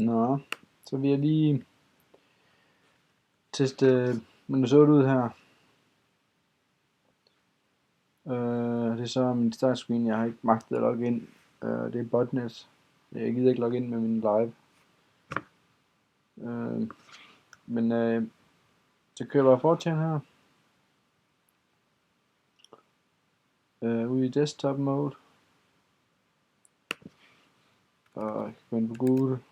Nå, så vil jeg lige teste Minnesota ud her. Det er så min startscreen. Jeg har ikke magtet at logge ind. Det er botnet. Jeg gider ikke logge ind med min live. Men så kører jeg bare 4chan her. Ude i desktop mode. Og jeg kan gå ind på Google.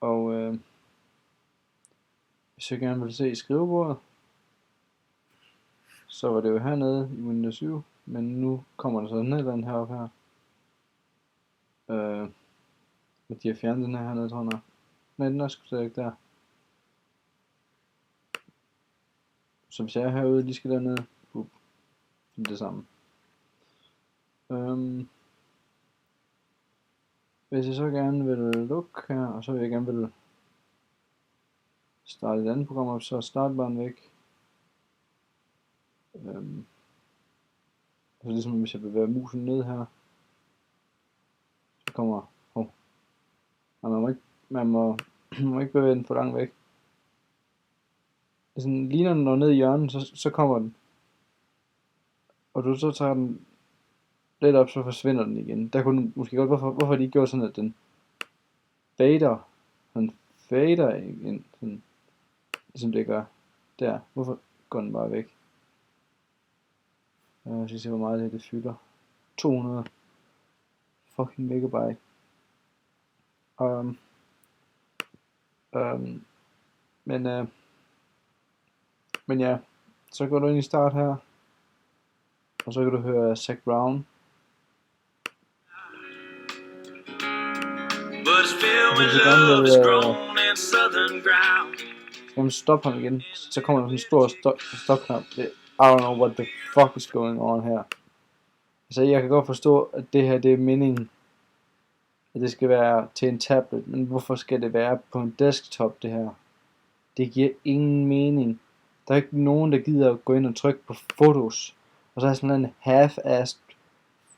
Og hvis jeg gerne vil se skrivebordet, så var det jo hernede i Windows 7, men nu kommer der så sådan et eller andet heroppe her. Men de har fjernet den her hernede, tror jeg. Nej, den er sgu slet ikke der. Så hvis jeg er herude, de skal dernede, det samme. Hvis jeg så gerne vil lukke her, og så vil jeg gerne vil starte et andet program op, så er startbaren væk. Så ligesom hvis jeg bevæger musen ned her, så kommer, man må ikke bevæge den for langt væk. Det er sådan, lige når den når ned i hjørnet, så kommer den. Og du så tager den lidt op, så forsvinder den igen. Der kunne den måske godt, hvorfor de ikke gjorde sådan, at den fader ind, sådan, ligesom det gør der. Hvorfor går den bare væk? Jeg skal se, hvor meget det fylder. 200 fucking megabyte. Men ja, så går du ind i start her, og så kan du høre Zac Brown. Hvis jeg gerne vil stoppe ham igen, så kommer der sådan en stor stop-knap. I don't know what the fuck is going on her. Altså jeg kan godt forstå, at det her det er meningen, at det skal være til en tablet, men hvorfor skal det være på en desktop det her? Det giver ingen mening. Der er ikke nogen, der gider at gå ind og trykke på fotos, og så er sådan en half-assed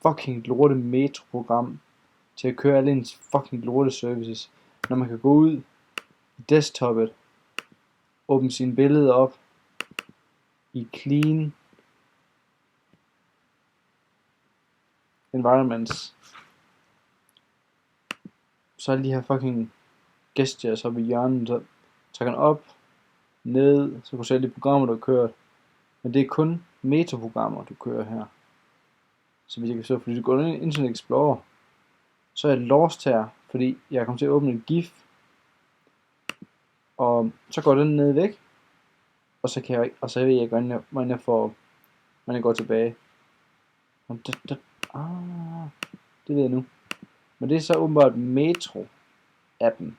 fucking lorte metro-program til at køre alle ens fucking lorte services, når man kan gå ud i desktopet, åbne sine billeder op i clean environments. Så er de her fucking gestures oppe i hjørnet, så trækker den op, ned, så kan du se de programmer, du har kørt. Men det er kun metaprogrammer, du kører her. Så hvis jeg kan så, fordi du går ind i Internet Explorer, så er jeg lost her, fordi jeg kommer til at åbne en GIF, og så går den ned væk, og så kan jeg, og så ved jeg ikke, hvordan jeg går tilbage. Det ved jeg nu. Men det er så åbenbart Metro-appen.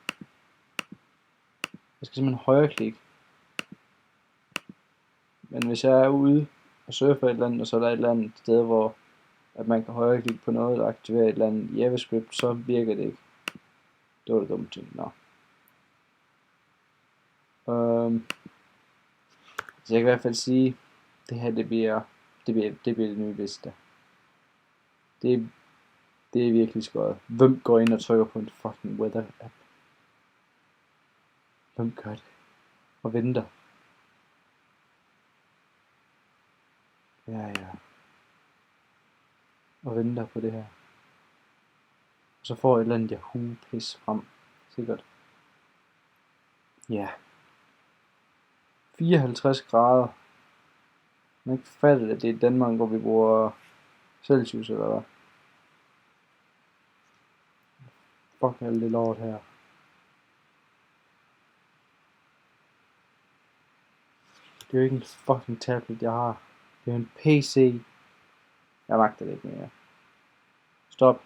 Jeg skal simpelthen højreklikke. Men hvis jeg er ude og surfer et eller andet, og så er der et eller andet sted, hvor at man kan højreklikke på noget, og aktivere et eller andet JavaScript, så virker det ikke. Det var det dumme ting. Nå. Så jeg kan i hvert fald sige, det her det bliver det nye Vista. Det er virkelig skørt. Hvem går ind og trykker på en fucking weather app? Hvem gør det? Og venter. Ja. Og venter på det her. Og så får jeg et eller andet Yahoo-pis frem. Sikkert. Ja. 54 grader. Man ikke fattet, at det er i Danmark, hvor vi bruger Celsius eller hvad. Fuck alt det lort her. Det er jo ikke en fucking tablet, jeg har. Det er en PC. Jeg magter det ikke mere. Stop.